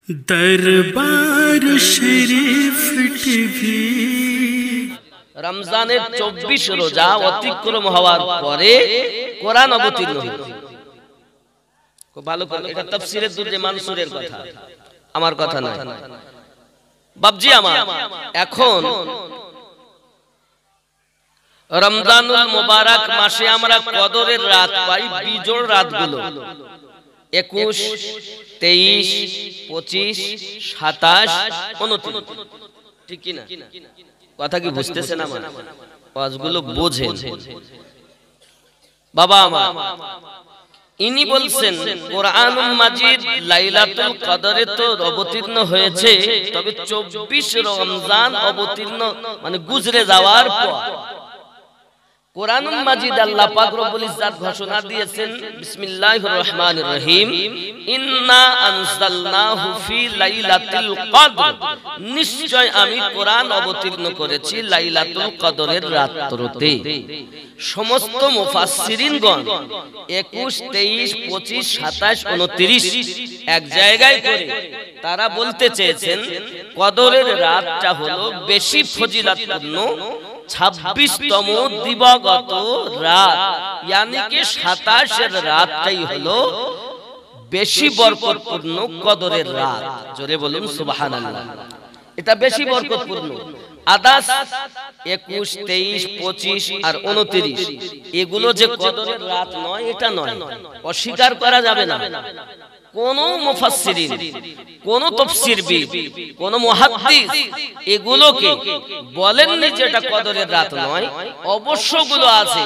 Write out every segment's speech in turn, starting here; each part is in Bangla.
दरबार शरीफ टीवी रमजाনের 24 রোজা অতিক্রম হওয়ার পরে কোরআন অবতীর্ণ হলো। খুব ভালো করে এটা তাফসীরের দুররে মানসুরের কথা, আমার কথা নয় বাবজি। আমার এখন রমজানুল মুবারক মাসে আমরা কদরের রাত পাই, বিজোড় রাতগুলো 21, 23, 25, 27, 29, ঠিক কি না? কথা কি বুঝতেছেন? আমার ওয়াজগুলো বোঝেন বাবা আমার। ইনি বলছেন কোরআনুল মাজিদ লাইলাতুল কদরে তো অবতীর্ণ হয়েছে, তবে 24 রমজান অবতীর্ণ মানে গুজরে যাওয়ার পর কোরআনুল মাজিদ আল্লাহ পাক রব্বুল ইজ্জত ঘোষণা দিয়েছেন বিসমিল্লাহির রহমানির রহিম, ইন্না আনজালনাহু ফি লাইলাতুল কদর, নিশ্চয় আমি কোরআন অবতীর্ণ করেছি লাইলাতুল কদরের রাত্রিতে। সমস্ত মুফাসসিরিনগণ 21, 23, 25, 27, 29 এক জায়গায় করে তারা বলতে চেয়েছেন কদরের রাতটা হলো বেশি ফজিলতপূর্ণ 26তম দিবাগত রাত, यानी कि 27 রাতটাই হলো বেশি বরকতপূর্ণ কদরের রাত। জোরে বলুন সুবহানাল্লাহ। এটা বেশি বরকতপূর্ণ। আদাস 21, 23, 25 আর 29 এগুলো যে কদরের রাত নয়, এটা নয়, অস্বীকার করা যাবে না। কোন মুফাসসিরিন, কোন তাফসীরবিদ, কোন মুহাদ্দিস এগুলোকে বলেননি যে এটা কদরের রাত নয়। অবশ্যগুলো আছে,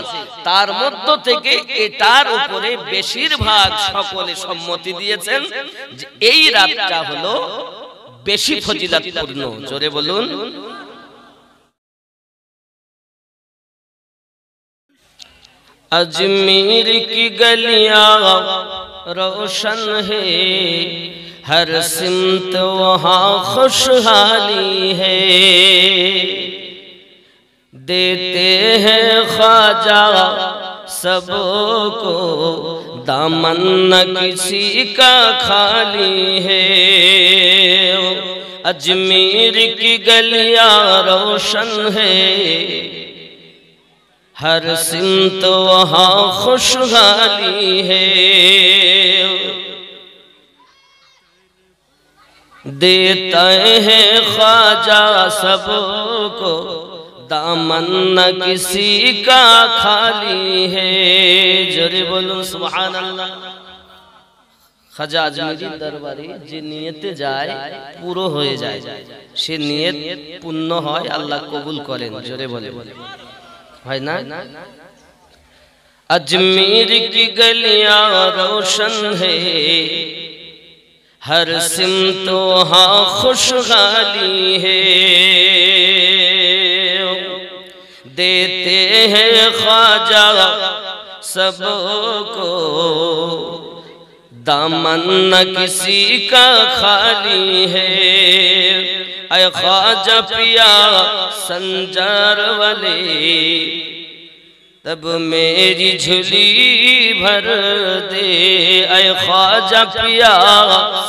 তার মধ্য থেকে এটার উপরে বেশিরভাগ সকলে সম্মতি দিয়েছেন যে এই রাতটা হলো বেশি ফজিলতপূর্ণ। জোরে বলুন। अजमेर की गलियां रोशन है, हर सिमत वहाँ खुशहाली है, देते हैं ख्वाजा सबको दामन न किसी का खाली है। अजमेर की गलियां रोशन है, हर सिमत वहाँ खुशहाली है, देता है ख्वाजा सबको दामन न किसी का खाली है। जोरे बोलूं सुबहानाल्लाह। খাজা আজমিরির দরবারে যে নিয়তে যায় পুরো হয়ে যায়, সে নিয়ত পূর্ণ হয়, আল্লাহ কবুল করেন। জোরে বলে है ना। अजमेर की गलियां रोशन है, हर सिमत वहाँ खुशहाली है, देते हैं ख्वाजा सबको दामन न किसी का खाली है। ऐ ख्वाजा पिया संजार वाले, तब मेरी झोली भर दे। ऐ ख्वाजा पिया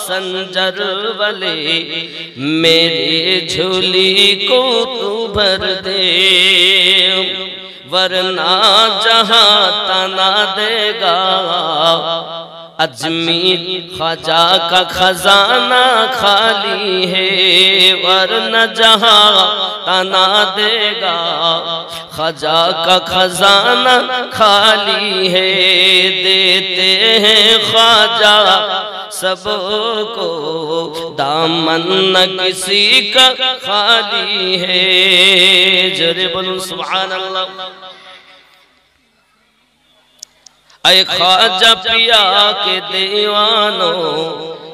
संजार वाले, मेरी झोली को तू भर दे, वरना जहां तना देगा अजमीर ख्वाजा का खजाना खाली है, वरना जहां तना देगा ख्वाजा का खजाना खाली है, देते हैं ख्वाजा सबको दामन न किसी का खाली है। जोरे बोलूं सुभानअल्लाह। ऐ ख्वाजा पिया के दीवानों,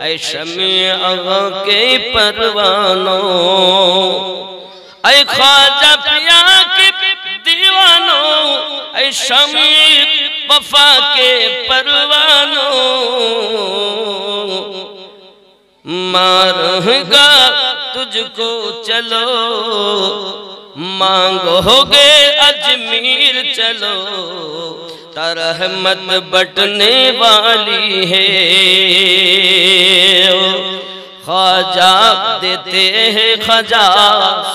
ऐ शमी आगा के परवानों, ऐ ख्वाजा पिया के दीवानों, ऐ शमी वफा के परवानों, मारूंगा तुझको चलो, मांगोगे अजमीर चलो, रहमत बटने वाली है। ख्वाजा देते हैं ख्वाजा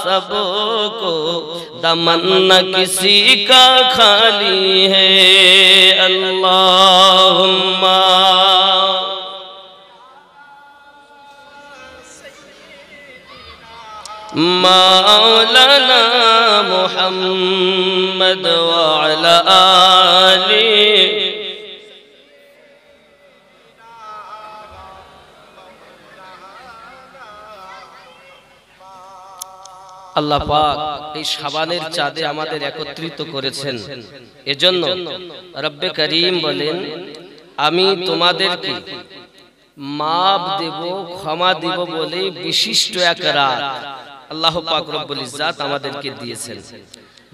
सबको, दमन न किसी का खाली है। अल्लाहुम्मा मौलाना मुहम्मद व अला आली। আল্লাহ পাক এই শাবানের চাঁদে আমাদের একত্রিত করেছেন, এজন্য রব্বে করিম বলেন আমি তোমাদেরকে মাফ দেব, ক্ষমা দেব বলে বিশিষ্ট এক রাত আল্লাহ পাক রব্বুল ইজ্জাত আমাদেরকে দিয়েছেন।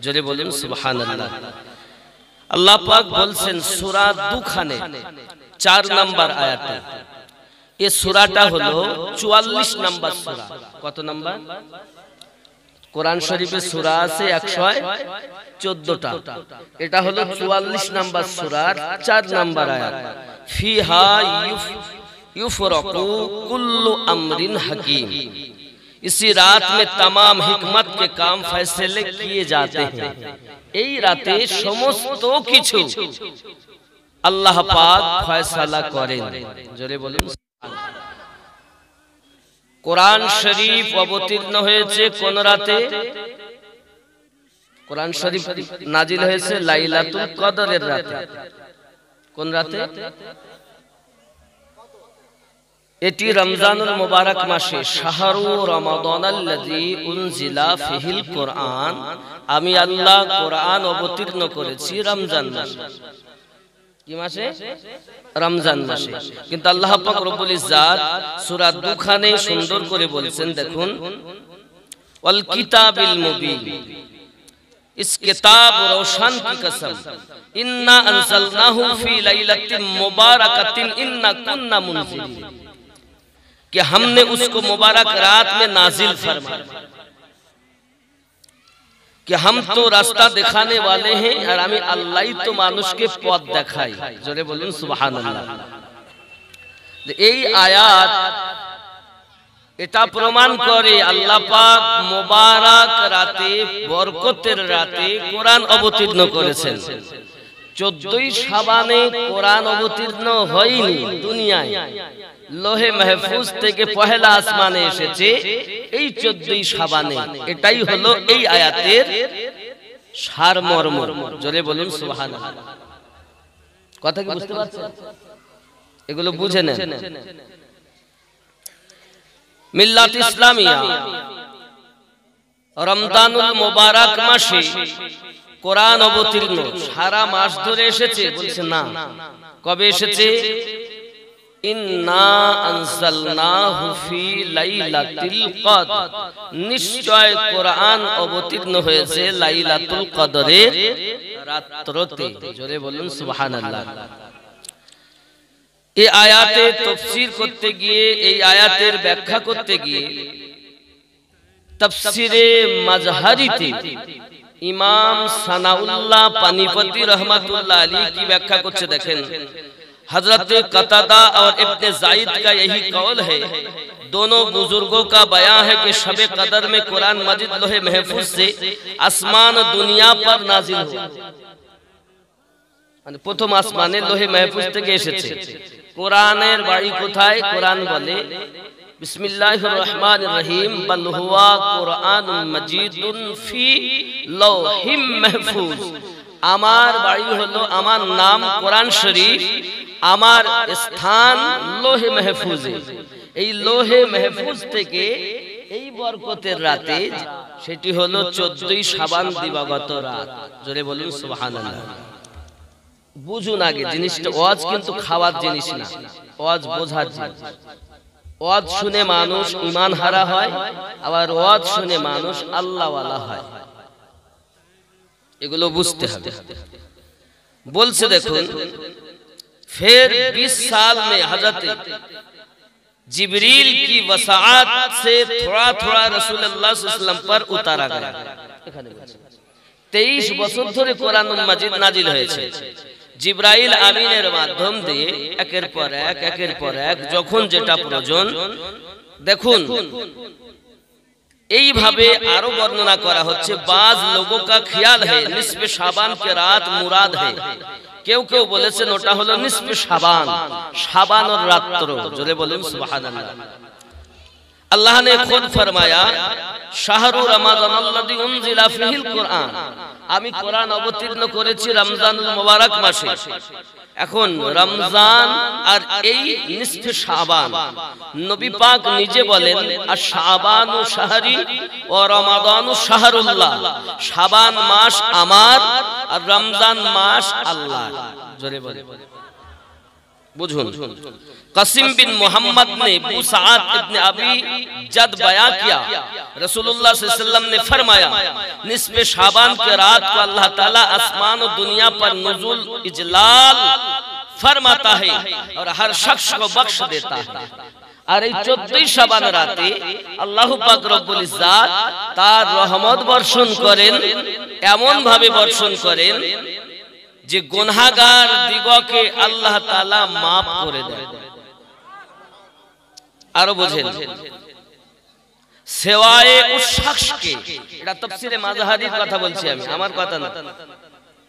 জোরে বলেন সুবহানাল্লাহ। আল্লাহ পাক বলছেন সূরা দুখানে 4 নম্বর আয়াতে, এই সূরাটা হলো 44 নম্বর সূরা। কত নম্বর? কোরআন শরীফে সূরা আছে 114টা, এটা হলো 44 নম্বর সূরার 4 নম্বর আয়াত। ফিহা युफरकु कुल्लु अमरिन हकीम, इसी रात में तमाम हिकमत के काम फैसले किए जाते हैं। এই রাতে সমস্ত কিছু আল্লাহ পাক ফয়সালা করেন। জোরে বলুন। কোরআন শরীফ অবতীর্ণ হয়েছে কোন রাতে? কোরআন শরীফ নাজিল হয়েছে লাইলাতুল কদরের রাতে। কোন রাতে? এটি রমজানুল মুবারক মাসে, শাহরু রমাদানাল্লাযী উনজিলা ফিহিল কোরআন, আমি আল্লাহ কোরআন অবতীর্ণ করেছি রমজান মাসে। কি মাসে? রমজান মাসে। কিন্তু আল্লাহ পাক রব্বুল ইজ্জাত সূরা দুখানে সুন্দর করে বলেছেন, দেখুন ওয়াল কিতাবিল মুবিন, इस किताब रोशन की कसम, इन्ना अंज़लनाहु फी लैलतिन मुबारकतिन इन्ना कुन्ना मुनज़िलिन, कि हमने उसको मुबारक रात में नाजिल फरमाया, कि हम तो रास्ता दिखाने वाले हैं और हमें अल्लाह ही तो मानुष के पथ देखाई। जोरे बोलुन सुबहानाल्लाह। এই আয়াত এটা প্রমাণ করে আল্লাহ পাক মুবারক রাতে, বরকতের রাতে কোরআন অবতীর্ণ করেছেন। 14ই শাবানে কোরআন অবতীর্ণ হয়নি দুনিয়ায়, লোহে মাহফুজ থেকে পহেলা আসমানে এসেছে এই 14ই শাবানে। এটাই হলো এই আয়াতের সারমর্ম। জোরে বলুন সুবহানাল্লাহ। কথা কি বুঝতে পারছেন? এগুলো বুঝে নেন। মিল্লাত ইসলামিয়া রমজানুল মুবারক মাসে কোরআন অবতীর্ণ সারা মাস ধরে এসেছে? বলছে না। কবে এসেছে? ইন্না আনজালনাহু ফি লাইলাতিল কদর, নিশ্চয় কোরআন অবতীর্ণ হয়েছে লাইলাতুল কদরের রাত্রতে। জোরে বলুন সুবহানাল্লাহ। এই আয়াতে তাফসীর করতে গিয়ে, এই আয়াতের ব্যাখ্যা করতে গিয়ে তাফসীরে মাজহারিতে ইমাম সানাউল্লাহ পানিপতি रहमतुल्लाह अलैह की व्याख्या করছে। দেখেন हजरत कतादा और इब्ने जायद का यही कौल है, दोनों बुजुर्गों का बयान है कि शब कदर में कुरान मजिद लोहे महफूज से आसमान दुनिया पर नाजिल हुआ। প্রথম আসমানে লোহে মাহফুজ থেকে এসেছে। কোরআনের বাড়ি কোথায়? কোরআন বলে বিসমিল্লাহির রহমানির রহিম, বাল হুয়া কুরআনুম মাজিদুন ফি লাওহিম মাহফুজ। আমার বাড়ি হলো, আমার নাম কোরআন শরীফ, আমার স্থান লোহে মাহফুজে। এই লোহে মাহফুজ থেকে এই বরকতের রাতে, সেটি হলো 14ই শাবান দিবাগত রাত। জোরে বলুন সুবহানাল্লাহ। বুঝুন আগে জিনিসটা, ওয়াজ কিন্তু খাওয়ার জিনিস না, ওয়াজ বোঝার জিনিস। ওয়াজ শুনে মানুষ ঈমান হারা হয়, আবার ওয়াজ শুনে মানুষ আল্লাহওয়ালা হয়। এগুলো বুঝতে হবে। বলছে দেখুন, फिर 20 साल में हजरत जिब्रील की वसाअत से थोड़ा थोड़ा रसूलुल्लाह सल्लल्लाहु अलैहि वसल्लम पर उतारा गया। 23 বছর ধরে কোরআনুল মাজিদ নাজিল হয়েছে জিবরাইল আমিনের মাধ্যম দিয়ে, একের পর এক যখন যেটা প্রয়োজন দেখুন এইভাবে আরো বর্ণনা করা হচ্ছে বাজ লোগों का ख्याल है निस्फ शाबान के रात मुराद है কেউ কেউ বলেছেন ওটা হলো নিসফ শাবান শাবানের রাত্র জোরে বলেন সুবহানাল্লাহ अल्लाह ने खुद फरमाया শাহরু রমাদান আল্লাযী উনজিলা ফীহিল কুরআন আমি কোরআন অবতীর্ণ করেছি রমজানুল মুবারক মাসে এখন রমজান আর এই নিসফে শাবান নবী পাক নিজে বলেন আর শাবানু শাহরি ও রমাদানু শাহরুল্লাহ শাবান মাস আমার আর রমজান মাস আল্লাহর জোরে বলেন बुझुन कासिम बिन मोहम्मद ने अबू सआद इब्न अबी जद बयां किया रसूलुल्लाह सल्लल्लाहु अलैहि वसल्लम ने फरमाया निस्फ शाबान के रात को अल्लाह ताला आसमान और दुनिया पर नुज़ुल इजलाल फरमाता है और हर शख्स को बख्श देता है আর এই 14 শাবান রাতে আল্লাহ পাক রব্বুল ইজ্জাত তার রহমত বর্ষণ করেন এমন ভাবে বর্ষণ করেন যে গুনাহগার দিগকে আল্লাহ তাআলা maaf করে দেন আরো বুঝেন সেওয়ায়ে উস শখস কে এটা তাফসীরে মাযহারির কথা বলছি আমি আমার কথা না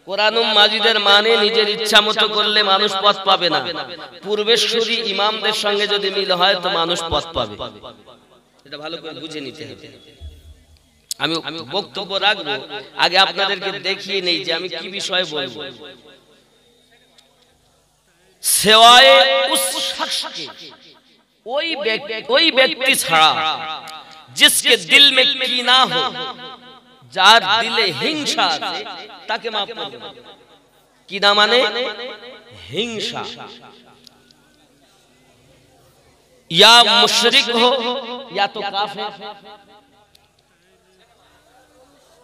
কোরআনুল মাজিদের মানে নিজের ইচ্ছা মতো করলে মানুষ পথ পাবে না পূর্বেশ্বরী ইমামদের সঙ্গে যদি মিল হয় তো মানুষ পথ পাবে এটা ভালো করে বুঝে নিতে হবে আমি বক্তব্য রাখবো আগে আপনাদেরকে দেখিয়ে নেই যে আমি কি বিষয়ে বলবো সেওয়ায়ে উস শখস কে ওই ব্যক্তি ছাড়া जिसके दिल में कीना हो যার দিলে হিংসা আছে তাকে maaf করে দেন कीना মানে হিংসা या मुशरिक हो या तो काफिर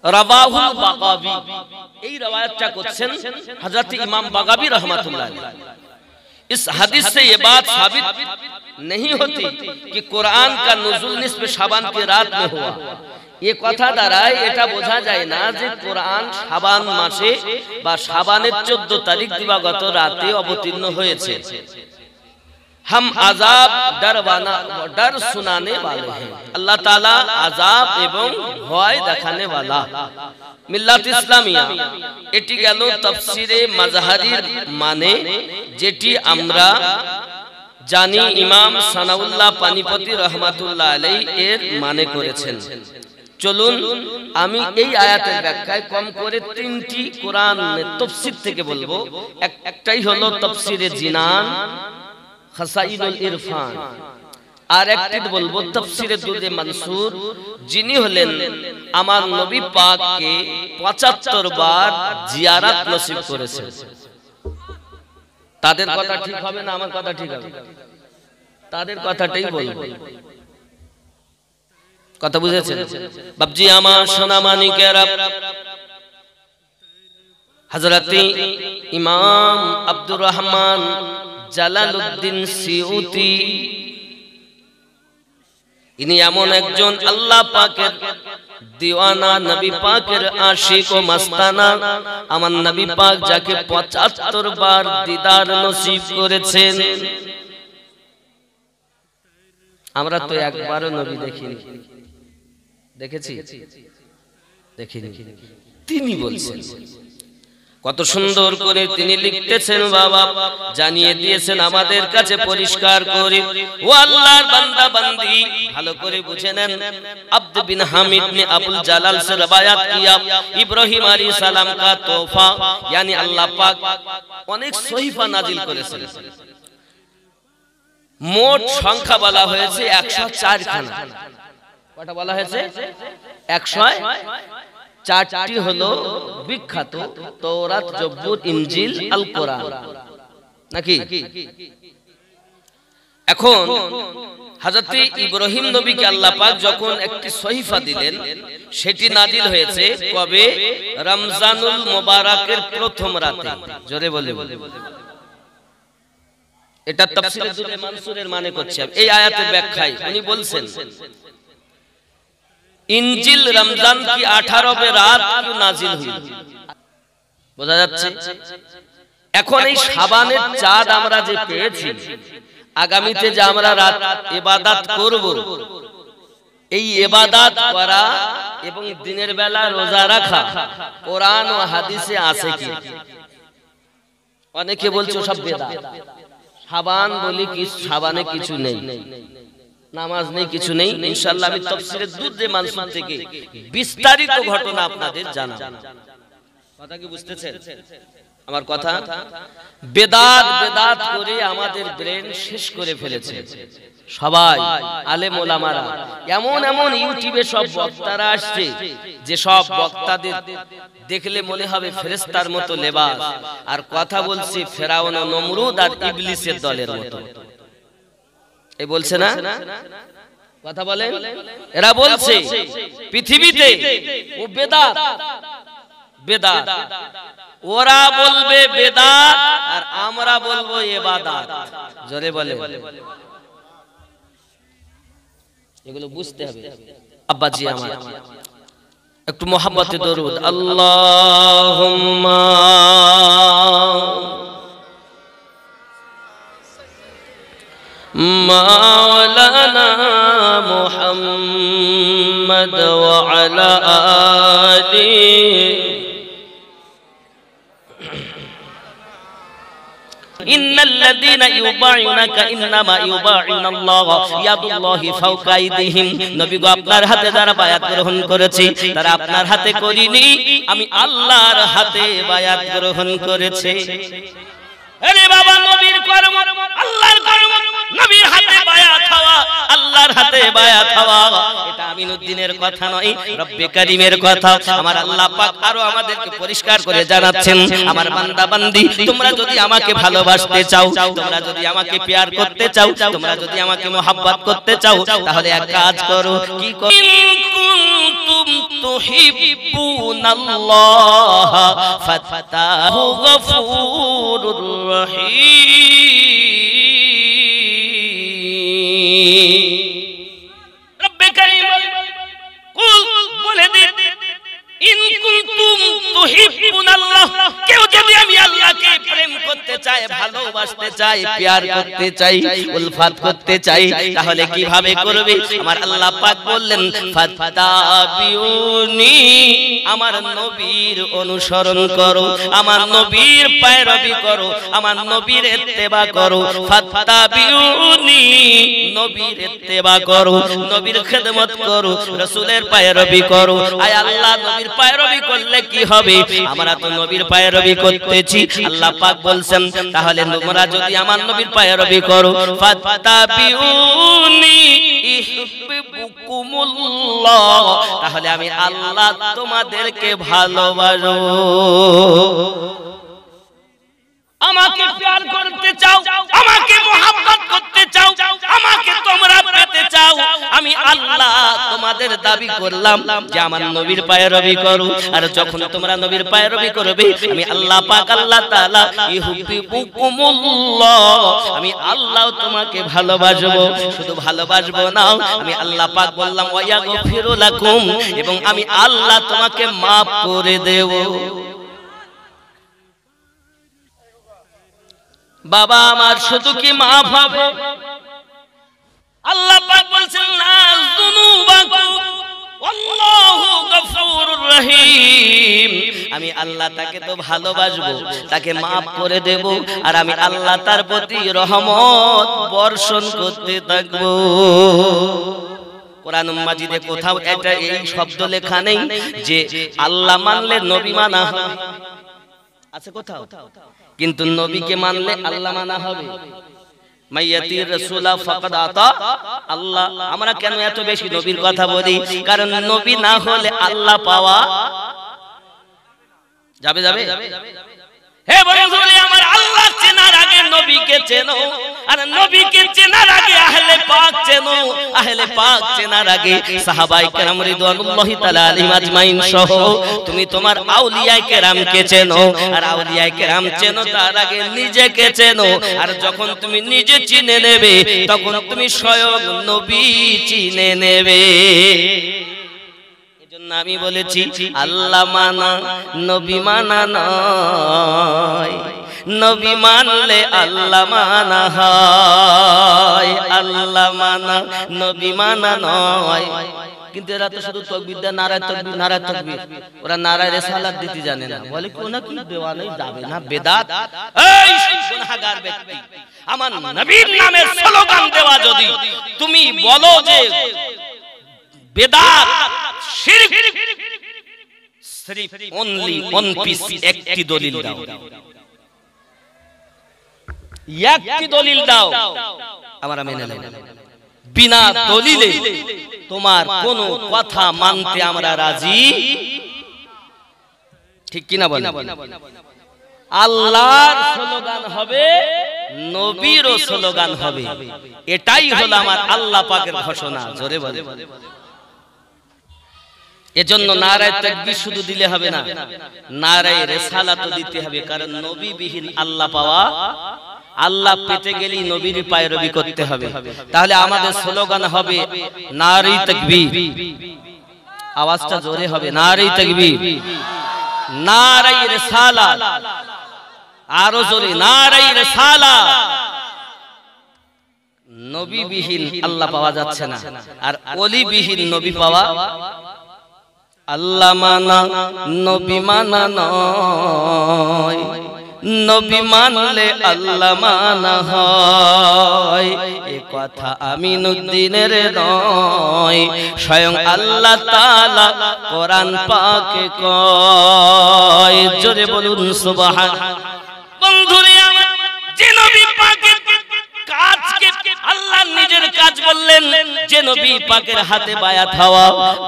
रवाहुल बागावी এই riwayatটা করছেন হযরত ইমাম বাগাবী রাহমাতুল্লাহ আলাইহি इस हदीस से ये बात साबित नहीं होती कि कुरान का नुज़ुल निस्फ शाबान की रात में हुआ ये कथा द्वारा এটা বোঝা যায় না যে কুরআন শাবান মাসে বা শাবানের 14 তারিখ দিবাগত রাতে অবতীর্ণ হয়েছে हम আযাব डर सुनाने वाले हैं আল্লাহ তাআলা আযাব এবং ভয় দেখানে वाला মিল্লাত ইসলামিয়া এটি গেল তাফসীরে মাযহারির মানে যেটি আমরা জানি ইমাম সানাউল্লাহ পানিপতি রাহমাতুল্লাহ আলাইহি এর মানে করেছেন চলুন আমি এই আয়াতের ব্যাখ্যায় কম করে তিনটি কোরআনের তাফসীর থেকে বলবো একটাই হলো তাফসীরে জিনান খাসাইনুল ইরফান আর একটি বলবো তাফসীরে দুররে মানসুর যিনি হলেন আমার নবী পাককে 75 বার জিয়ারত নসিব করেছেন তাদের কথা ঠিক হবে না আমার কথা ঠিক হবে তাদের কথাটাই বলবো কথা বুঝেছেন বাবজি আমার সোনা মানিকেরা হযরত ইমাম আব্দুর রহমান জালালউদ্দিন সিউতি ইনি এমন একজন আল্লাহ পাকের दीवाना नबी पाकेर आशिक ও মাস্তানা আমার নবী পাক যাকে 75 বার দিদার নসিব করেছেন আমরা তো একবারও নবী দেখিনি দেখেছি দেখিনি তিনি বলছেন কত সুন্দর করে তিনি লিখতেছেন বাবা জানিয়ে দিয়েছেন আমাদের কাছে পরিষ্কার করে ও আল্লাহর বান্দা বান্দি ভালো করে বুঝে নেন আব্দ বিন হামিদ ने अबुल जलाल से रवायत किया इब्राहिम अलैहिस सलाम का तोहफा यानी আল্লাহ পাক অনেক সহিফা নাজিল করেছেন মোট সংখ্যা বলা হয়েছে 104 খানা কয়টা বলা হয়েছে 104টি হলো বিখ্যাত তওরাত জব্বুর ইনজিল আল কোরআন নাকি এখন হযরত ইব্রাহিম নবীকে আল্লাহ পাক যখন একটি সহিফা দিলেন সেটি নাজিল হয়েছে কবে রমজানুল মুবারকের প্রথম রাতে জোরে বলে এটা তাফসীরে দুররে মানসুরের মানে করছে এই আয়াতের ব্যাখ্যায় উনি বলছেন इंजिल रमजान की 18वें रात क्यों नाजिल हुई বোঝা যাচ্ছে এখন এই শাবানের চাঁদ আমরা যে পেয়েছি আগামীতে যে আমরা রাত ইবাদত করব, এই ইবাদত করা এবং দিনের বেলা রোজা রাখা কোরআন ও হাদিসে আছে কি? অনেকে বলছে সব বেদাত। সাবান বলি কি, সাবানে কিছু নেই, নামাজ নেই, কিছু নেই। ইনশাআল্লাহ আমি তাফসীরের দুররে মানসুর থেকে বিস্তারিত ঘটনা আপনাদের জানাবো। কথা কি বুঝতেছেন আমার কথা? বেদাত বেদাত করে আমাদের ব্রেন শেষ করে ফেলেছে সবাই। আলেম ওলামারা এমন এমন ইউটিউবে সব বক্তারা আসছে যে সব বক্তাদের দেখলে মনে হবে ফেরেশতার মতো লেবাস, আর কথা বলছে ফেরাউন ও নমরুদ আর ইবলিসের দলের মতো। এই বলছে না, কথা বলেন, এরা বলছে পৃথিবীতে ও বেদাত বেদাত, ওরা বলবে বেদাত আর আমরা বলবো ইবাদত। জোরে বলে, এগুলো বুঝতে হবে। আব্বাজি আমার একটু মোহাব্বতে দরুদ। আল্লাহুম্মা মাওলানা মুহাম্মদ ওয়া আলা আলিহি ইন্নাল্লাযীনা ইউবাইউনাকা ইন্নামা ইউবাইউনাল্লাহ ইয়াদুল্লাহি ফাওকা আইদিহিম। নবী গো, আপনার হাতে যারা বায়াত গ্রহণ করেছে তারা আপনার হাতে করিনি, আমি আল্লাহর হাতে বায়াত গ্রহণ করেছে। আরে বাবা, নবীর কর্ম আল্লাহর কর্ম, নবীর হাতে বায়াত হওয়া, আল্লাহর হাতে বায়াত হওয়া, এটা আমিনুদ্দিনের কথা নয়, রব্বে কারীমের কথা। আমার আল্লাহ পাক আরো আমাদেরকে পরিষ্কার করে জানাচ্ছেন, আমার বান্দা বান্দি, তোমরা যদি আমাকে ভালোবাসতে চাও, তোমরা যদি আমাকে প্যার করতে চাও, তোমরা যদি আমাকে মোহাব্বত করতে চাও, তাহলে এক কাজ করো। কি করো? কুনতুম তুহিব্বুনাল্লাহ ফাত্তাহু গফুরুর রহিম। রব্বে কারীম কুল বলে দে, ইন কুনতুম তুহিব্বুনাল্লাহ, কেউ যদি আমি আল্লাহকে প্রেম করতে চায়, ভালোবাসতে চায়, প্যার করতে চাই, উলফাত করতে চাই, তাহলে কিভাবে করবে? আমার আল্লাহ পাক বললেন ফাত্তাবিউনি, আমার নবীর অনুসরণ করো, আমার নবীর পায়রবি করো, আমার নবীর ইত্তেবা করো। ফাত্তাবিউনি, নবীর ইত্তেবা করো, নবীর খেদমত করো, রাসূলের পায়রবি করো। আয় আল্লাহ, নবীর পায়রবি করলে কি হবে? আমরা তো নবীর পায়রবি করতেছি। আল্লাহ পাক বলছেন, তাহলে তোমরা যদি আমার নবীর পায়রবি করো, ফাত্তাবিউনি ইউহিব্বুকুমুল্লাহ, তাহলে আমি আল্লাহ তোমাদেরকে ভালোবাসবো। আমাকে প্যার করতে চাও, আমাকে মোহাব্বত করতে চাও, আমাকে তোমরা পেতে চাও, আমি আল্লাহ তোমাদের দাবি করলাম যে আমার নবীর পায়রবি করো। আর যখন তোমরা নবীর পায়রবি করবে, আমি আল্লাহ পাক আল্লাহ তাআলা ইউহিব্বুকুমুল্লাহ, আমি আল্লাহ তোমাকে ভালোবাসবো। শুধু ভালোবাসবো না, আমি আল্লাহ পাক বললাম ওয়া ইয়াগফিরু লাকুম, এবং আমি আল্লাহ তোমাকে maaf করে দেব। বাবা আমার শুধু কি maaf হবে? আল্লাহ পাক বলছেন না যুনুবাকুম আল্লাহু গফুরুর রহিম, আমি আল্লাহ তাকে তো ভালোবাসবো, তাকে maaf করে দেব, আর আমি আল্লাহ তার প্রতি রহমত বর্ষণ করতে থাকব। কোরআন মাজিদে কোথাও এটা এই শব্দ লেখা নেই যে আল্লাহ মানলে নবী মানা হবে, আছে কোথাও? কিন্তু নবীকে মানলে আল্লাহ মানা হবে। মাইয়াতির রাসূলা ফাকাদ আতা আল্লাহ। আমরা কেন এত বেশি নবীর কথা বলি? কারণ নবী না হলে আল্লাহ পাওয়া যাবে যাবে। হে বন্ধুরা, আমার আল্লাহ চেনার আগে নবীকে চেনো, আর নবীকে চেনার আগে আহলে পাক চেনো, আহলে পাক চেনার আগে সাহাবায়ে কেরাম রিদওয়ানুল্লাহি তাআলা আলাইহিম আজমাইন সহ তুমি তোমার আউলিয়ায়ে কেরামকে চেনো, আর আউলিয়ায়ে কেরাম চেনো তার আগে নিজেকে চেনো। আর যখন তুমি নিজে চিনে নেবে, তখন তুমি স্বয়ং নবী চিনে নেবে। আমি বলেছি আল্লাহ মানা নবী মানা নয়, নবী মানলে আল্লাহ মানা হয়, আল্লাহ মানা নবী মানা নয়। কিন্তু এরা তো শুধু তাকবীর দেয়, নারায়ে তাকবীর নারায়ে তাকবীর, ওরা নারায়ে রিসালাত দিতে জানে না। বলে কোন কি দেওয়া নেই, যাবে না বেদাত। এই গুনাহগার ব্যক্তি, আমার নবীর নামে স্লোগান দেওয়া যদি তুমি বলো যে বেদাত শিরক, সির্ফ অনলি ওয়ান পিস, একটি দলিল দাও, একটি দলিল দাও, আমরা মেনে নেব। বিনা দলিলে তোমার কোন কথা মানতে আমরা রাজি, ঠিক কিনা বলেন? আল্লাহর স্লোগান হবে, নবীরও স্লোগান হবে, এটাই হলো আমার আল্লাহ পাকের ঘোষণা। জোরে বলে। এজন্য নারায়ে তাকবীর শুধু দিলে হবে না, নারায়ে রিসালাতও দিতে হবে। কারণ নবী বিহীন আল্লাহ পাওয়া, আল্লাহ পেতে গেলেই নবীর পায়রবি করতে হবে। তাহলে আমাদের স্লোগান হবে নারায়ে তাকবীর, আওয়াজটা জোরে হবে, নারায়ে তাকবীর, নারায়ে রিসালাত, আরো জোরে নারায়ে রিসালাত। নবী বিহীন আল্লাহ পাওয়া যাচ্ছে না, আর ওলি বিহীন নবী পাওয়া। আল্লাহ মানা নবী মানা নয়, নবী মানলে আল্লাহ মানা হয়, এ কথা আমিনুদ্দিনের নয়, স্বয়ং আল্লাহ তাআলা কোরআন পাকে কয়। জোরে বলুন সুবহান। বন্ধুরে আমার, যে নবী পাকের কাজকে আল্লাহ নিজের কাজ বললেন, যে নবী পাকের হাতে বায়াত হওয়া,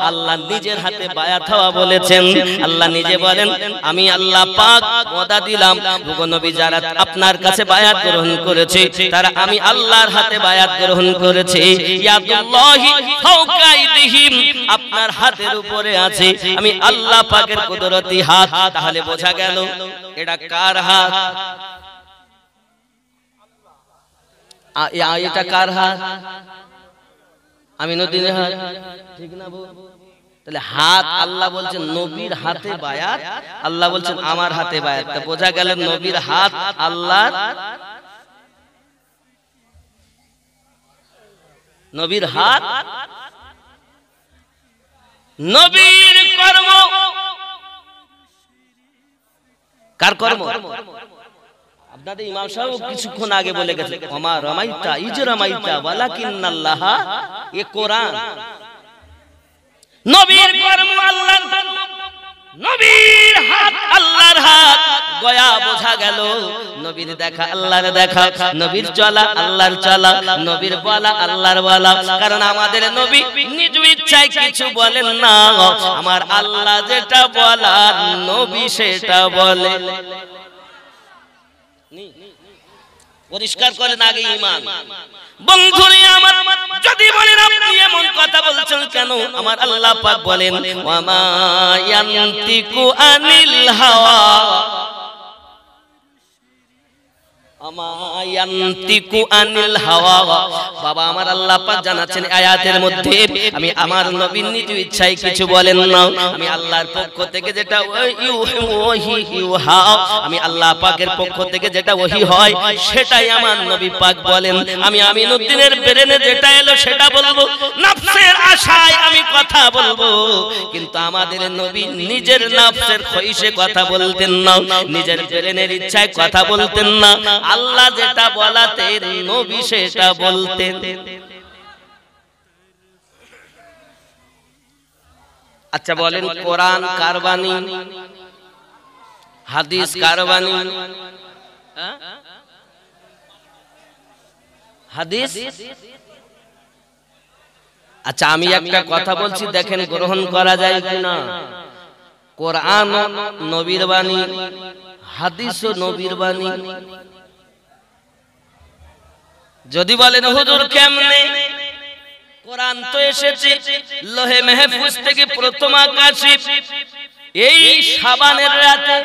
আল্লাহ নিজের হাতে বায়াত হওয়া বলেছেন। আল্লাহ নিজে বলেন, আমি আল্লাহ পাক ওয়াদা দিলাম, ওগো নবী যারা আপনার কাছে বায়াত গ্রহণ করেছে তারা আমি আল্লাহর হাতে বায়াত গ্রহণ করেছে। ইয়াদুল্লাহি ফাওকা আইদিহিম, আপনার হাতের উপরে আছে আমি আল্লাহ পাকের কুদরতি হাত। তাহলে বোঝা গেল এটা কার হাত? এটা কার হাত? আমিনুদ্দিনের হাত, ঠিক না বউ? তাহলে হাত আল্লাহ বলছেন নবীর হাতে বায়াত, আল্লাহ বলছেন আমার হাতে বায়াত। তা বোঝা গেল নবীর হাত আল্লাহর, নবীর হাত, নবীর কর্ম কার কর্ম? আপনাদের ইমাম সাহেব কিছুক্ষণ আগে বলে গেছে, ওমা রামাইতা ইজ রামাইতা ওয়ালাকিন্নাল্লাহ, এ কোরআন। নবীর কর্ম আল্লাহর কর্ম, নবীর হাত আল্লাহর হাত। গয়া বোঝা গেল নবীর দেখা আল্লাহর দেখা, নবীর চলা আল্লাহর চলা, নবীর বলা আল্লাহর বলা। কারণ আমাদের নবী নিজ ইচ্ছায় কিছু বলেন না, আমার আল্লাহ যেটা বলার নবী সেটা বলে। পরিষ্কার করেন আগে ঈমান। বন্ধুরে আমার, যদি বলেন আপনি এমন কথা বলছেন কেন, আমার আল্লাহ পাক বলেন ওয়া মা ইয়ানতিকু আনিল হাওয়া, আমায়ান্তিকু আনিল হাওয়া। বাবা আমার আল্লাহ পাক জানাচ্ছেন আয়াতের মধ্যে, আমি আমার নবীর নিজ ইচ্ছায় কিছু বলেন না, আমি আল্লাহর পক্ষ থেকে যেটা ইউহা, আমি আল্লাহ পাকের পক্ষ থেকে যেটা ওহী হয় সেটাই আমার নবী পাক বলেন। আমি আমিনুদ্দিনের ব্রেনে যেটা এলো সেটা বলবো, নফসের আশায় আমি কথা বলবো। কিন্তু আমাদের নবী নিজের নফসের খইশে কথা বলতেন না, নিজের ব্রেনের ইচ্ছায় কথা বলতেন না, আল্লাহ যেটা বলাতেন নবী সেটা বলতেন। আচ্ছা বলেন, কোরআন কার বাণী, হাদিস কার বাণী? হাদিস। আচ্ছা আমি একটা কথা বলছি, দেখেন গ্রহণ করা যায় কিনা। কোরআন নবীর বাণী, হাদিসও নবীর বাণী। যদি বলেন হুজুর কেমনে, কোরআন তো এসেছে লোহে মাহফুজ থেকে প্রথম আকাশে, এই শাবানের রাতে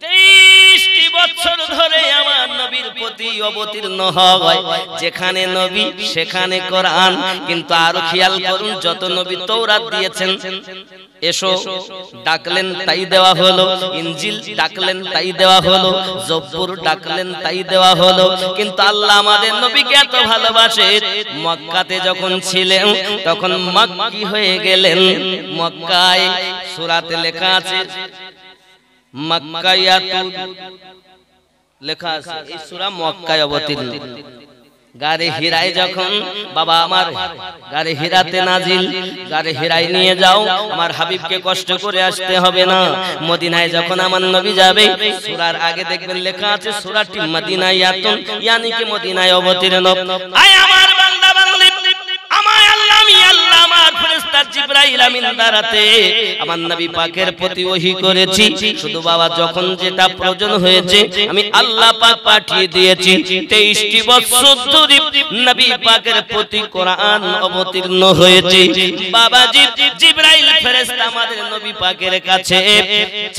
23টি বছর ধরে আমার নবীর প্রতি অবতীর্ণ হয়, যেখানে নবী সেখানে কোরআন। কিন্তু আরো খেয়াল করুন, যত নবী তৌরাত দিয়েছেন, এসো ডাকলেন তাই দেওয়া হলো, ইনজিল ডাকলেন তাই দেওয়া হলো, জব্বুর ডাকলেন তাই দেওয়া হলো। কিন্তু আল্লাহ আমাদের নবীকে এত ভালোবাসে, মক্কাতে যখন ছিলেন তখন মক্কি হয়ে গেলেন। মক্কায় সূরাতে লেখা আছে মক্কায়াতুল, লেখা আছে এই সূরা মক্কায় অবতীর্ণ। গারে হিরায় যখন বাবা আমার গারে হিরাতে নাজিল, গারে হিরায় নিয়ে যাও, আমার হাবিবকে কষ্ট করে আসতে হবে না। মদিনায় যখন আমার নবী যাবে, সূরার আগে দেখবেন লেখা আছে সূরাটি মদিনায়াতুন, ইয়ানি কি মদিনায় অবতীর্ণ। আয় আমার বান্দা বান্দি, আমার আল্লাহ, আমি আল্লাহ আমার ফেরেশতা জিবরাইল আমিন দ্বারাতে আমার নবী পাকের প্রতি ওহী করেছি। শুধু বাবা যখন যেটা প্রয়োজন হয়েছে আমি আল্লাহ পাক পাঠিয়ে দিয়েছি। 23টি বছর ধরে নবী পাকের প্রতি কোরআন অবতীর্ণ হয়েছে। বাবাজি জিবরাইল ফেরেশতা আমাদের নবী পাকের কাছে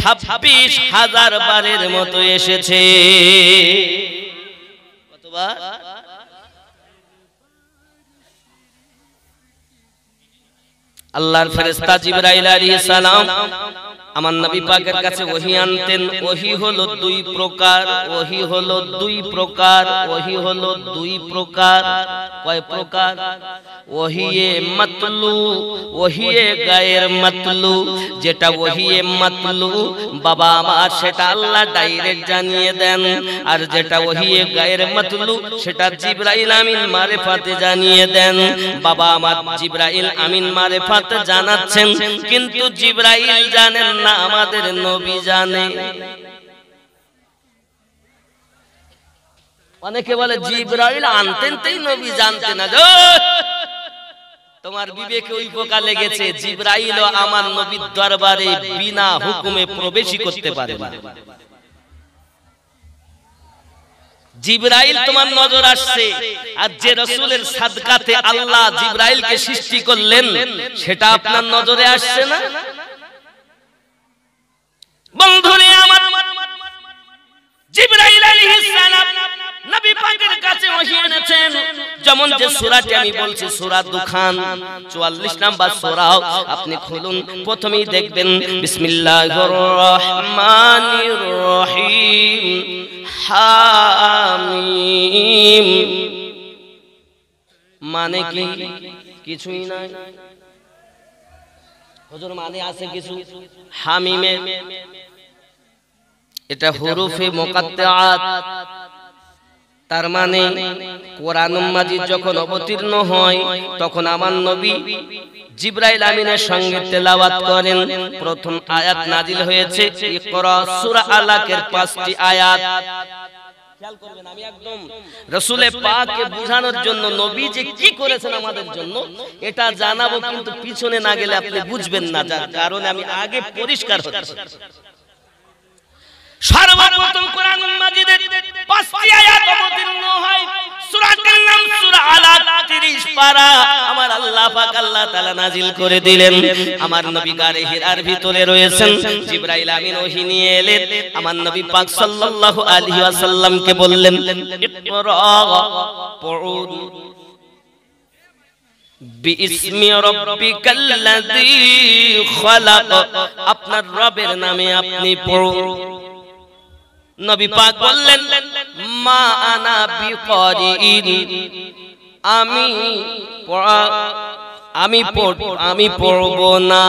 26,000 বারের মতো এসেছে। কতবার? আল্লাহর ফেরেশতা জিবরাইল আলাইহিস সালাম আমার নবী পাকের কাছে ওহী আনতেন। ওহী হলো দুই প্রকার, ওহী হলো দুই প্রকার, ওহী হলো দুই প্রকার। কয় প্রকার? ওহিয়ে মাতলু, ওহিয়ে গায়ের মাতলু। যেটা ওহিয়ে মাতলু বাবা আমার, সেটা আল্লাহ ডাইরেক্ট জানিয়ে দেন। আর যেটা ওহিয়ে গায়ের মাতলু, সেটা জিবরাইল আমিন মারেফাতে জানিয়ে দেন। বাবা আমার জিবরাইল আমিন মারেফাতে জানাচ্ছেন, কিন্তু জিবরাইল জানেন না, আমাদের নবী জানে। অনেকে বলে জিবরাইল আনতেন তাই নবী জানতেন না। তোমার বিবেকে ওই পোকা লেগেছে। জিবরাইল আমার নবীর দরবারে বিনা হুকুমে প্রবেশই করতে পারে না। জিবরাইল তোমার নজর আসছে, আর যে রাসূলের সাদকাতে আল্লাহ জিবরাইলকে সৃষ্টি করলেন সেটা আপনার নজরে আসছে না। বন্ধুরে আমার, জিবরাইল আলাইহিস সালাম নবী পাকের কাছে ওহী এনেছেন। যেমন যে সূরাটি আমি বলছি সূরা দুখান 44 নাম্বার সূরা, আপনি খুলুন, প্রথমেই দেখবেন বিসমিল্লাহির রহমানির রহিম হামিম। মানে কি? কিছুই নাই। হুজুর মানে আছে কিছু। হামিমে এটা হুরুফে মুকাত্তাআত, তার মানে কোরআন মাজিদ যখন অবতীর্ণ হয় তখন আমার নবী জিবরাইল আমিনের সঙ্গে তেলাওয়াত করেন। প্রথম আয়াত নাজিল হয়েছে ইকরা সূরা আলাকের 5টি আয়াত। খেয়াল করবেন, আমি একদম রাসূলে পাককে বোঝানোর জন্য নবী যে কি করেছেন আমাদের জন্য এটা জানাবো, কিন্তু পিছনে না গেলে আপনি বুঝবেন না, যার কারণে আমি আগে পরিষ্কার হচ্ছি। সর্বপ্রথম কোরআন মাজিদের 5টি আয়াত অবতীর্ণ হয়। সূরাটির নাম সূরা আলাক, 30 পারা আমার আল্লাহ পাক আল্লাহ তাআলা নাজিল করে দিলেন। আমার নবী গারে হিরার ভিতরে রয়েছেন, জিবরাইল আমিন ওহী নিয়ে এলেন। আমার নবী পাক সাল্লাল্লাহু আলাইহি ওয়াসাল্লামকে বললেন ইকরা, পড়ুন, বিইসমি রাব্বিকাল্লাযী খালাক, আপনার রবের নামে আপনি পড়ুন। নবী পাক বললেন মা আনা বিকারিন, আমি পড়ব না।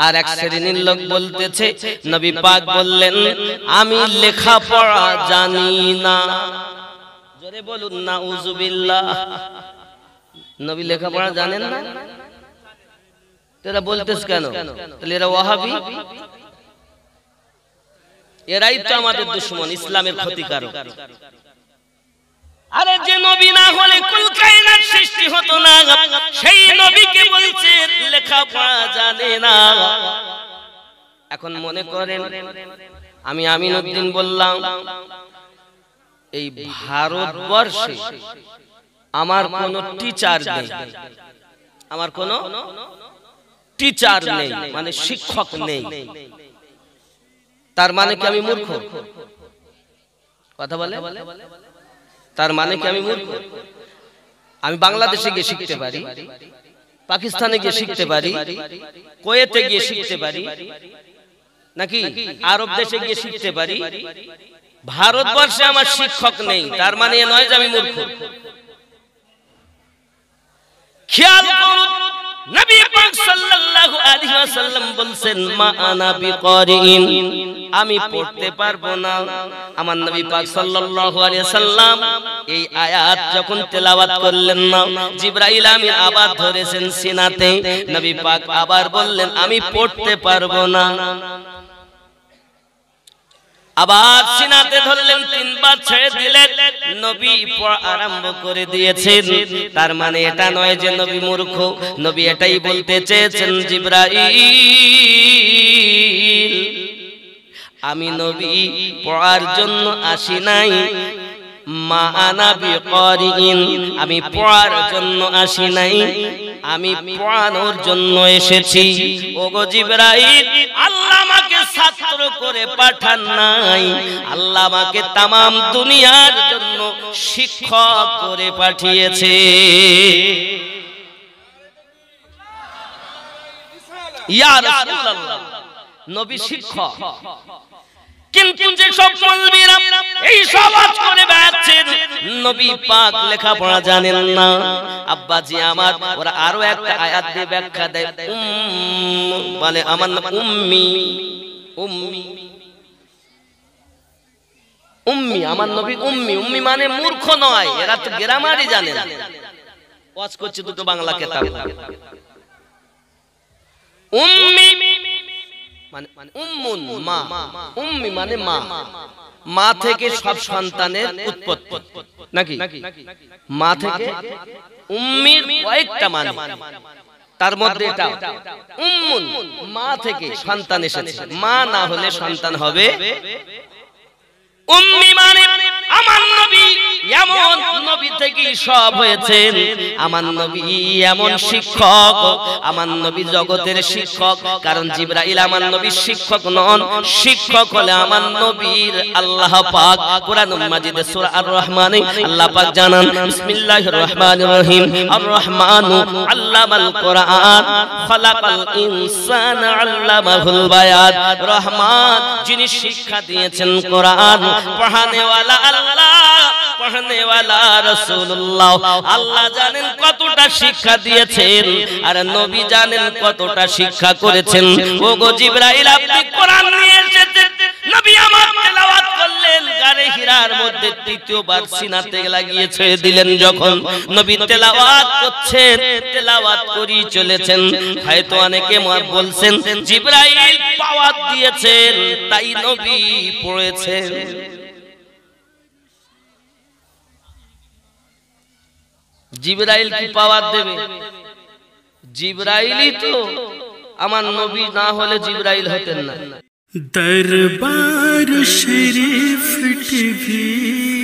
আর এক শ্রেণীর লোক বলতেছে নবী পাক বললেন আমি লেখাপড়া জানি না। জোরে বলুন নাউযুবিল্লাহ। নবী লেখাপড়া জানেন না? তোরা বলতেছ কেন? তাহলে এরা ওয়াহাবি, এরাই তো আমাদের দুশমন, ইসলামের ক্ষতিকারক। আরে যে নবী না হলে কুল কায়নাত সৃষ্টি হতো না, সেই নবীকে বলছে লেখাপড়া জানে না। এখন মনে করেন আমি আমিনউদ্দিন বললাম, এই ভারতবর্ষে আমার কোনো টিচার নেই, আমার কোনো টিচার নেই, মানে শিক্ষক নেই। তার মানে কি আমি মূর্খ? কথা বলে, তার মানে কি আমি মূর্খ? আমি বাংলাদেশে গিয়ে শিখতে পারি, পাকিস্তানে গিয়ে শিখতে পারি, কুয়েতে গিয়ে শিখতে পারি, নাকি আরব দেশে গিয়ে শিখতে পারি, ভারতবর্ষে আমার শিক্ষক নেই, তার মানে এ নয় যে আমি মূর্খ। খেয়াল করুন, নবী পাক সাল্লাল্লাহু আলাইহি ওয়াসাল্লাম বলেন, মা আনা বিকারিন, আমি পড়তে পারবো না। আমার নবী পাক সাল্লাল্লাহু আলাইহি ওয়াসাল্লাম এই আয়াত যখন তেলাওয়াত করলেন না, জিবরাইল আমিন আবার ধরেছেন সিনাতে, নবী পাক আবার বললেন আমি পড়তে পারবো না। আবার সিনাতে ধরলেন, তিনবার ছেড়ে দিলেন, নবী পড়া আরম্ভ করে দিয়েছেন। তার মানে এটা নয় যে নবী মূর্খ, নবী এটাই বলতে চেয়েছেন, জিবরাইল আমি নবী পড়ার জন্য আসি নাই, মা আনা বিকারিন, আমি পড়ার জন্য আসি নাই, আমি পড়ানোর জন্য এসেছি। ওগো জিবরাইল, আল্লাহ আমাকে ছাত্র করে পাঠান নাই, আল্লাহ আমাকে তামাম দুনিয়ার জন্য শিক্ষক করে পাঠিয়েছে। ইয়া রাসূলুল্লাহ, নবী শিক্ষক। কিন্তু যে সব মৌলবীরা এই সব আজ করে বেড়াচ্ছেন, নবী পাক লেখাপড়া জানেন না। আব্বাজি আমার ওরা আরো একটা আয়াত দিয়ে ব্যাখ্যা দেয়, মানে আমার নাম উম্মি, উম্মি, উম্মি, আমার নবী উম্মি। উম্মি মানে মূর্খ নয়, এরা তো গ্রামারই জানে না। ওয়াজ করছে দুটো বাংলা কিতাব। উম্মি মানে উম্মুন, মা, উম্মি মানে মা, মা থেকে সব সন্তানের উৎপত্তি, নাকি মা থেকে উম্মির কয়েকটা মানে, তার মধ্যে এটা উম্মুন, মা থেকে সন্তান এসেছে, মা না হলে সন্তান হবে। উম্মি মানে আমার নবী এমন নবী থেকে সব হয়েছেন, আমার নবী এমন শিক্ষক, আমার নবী জগতের শিক্ষক। কারণ জিবরাইল আমার নবীর শিক্ষক নন, শিক্ষক হলে আমার নবীর আল্লাহ পাক। কোরআন মাজিদে সূরা আর রহমানে আল্লাহ পাক জানান, বিসমিল্লাহির রহমানির রহিম, আর রহমানু আল্লামাল কোরআন খালাকাল ইনসানা আল্লামাহুল বায়ান। রহমান যিনি শিক্ষা দিয়েছেন কোরআন, পড়ানে ওয়ালা আল্লাহ, পড়ানে ওয়ালা রাসূলুল্লাহ। আল্লাহ জানেন কতটা শিক্ষা দিয়েছেন, আর নবী জানেন কতটা শিক্ষা করেছেন। ওগো জিবরাইল, আপনি কোরআন নিয়ে এসেছেন, নবী আমার তেলাওয়াত করলেন, গারে হীরার মধ্যে তৃতীয়বার সিনাতে লাগিয়ে ছেড়ে দিলেন। যখন নবী তেলাওয়াত করছেন, তেলাওয়াত করি চলেছেন, হয়তো অনেকে বলছেন জিবরাইল পাওয়াত দিয়েছেন তাই নবী পড়েছেন। জিবরাইল কি পাওয়ার দেবে? জিবরাইলই তো, আমার নবী না হলে জিবরাইল হতেন না। दरबार शरीफ टीवी।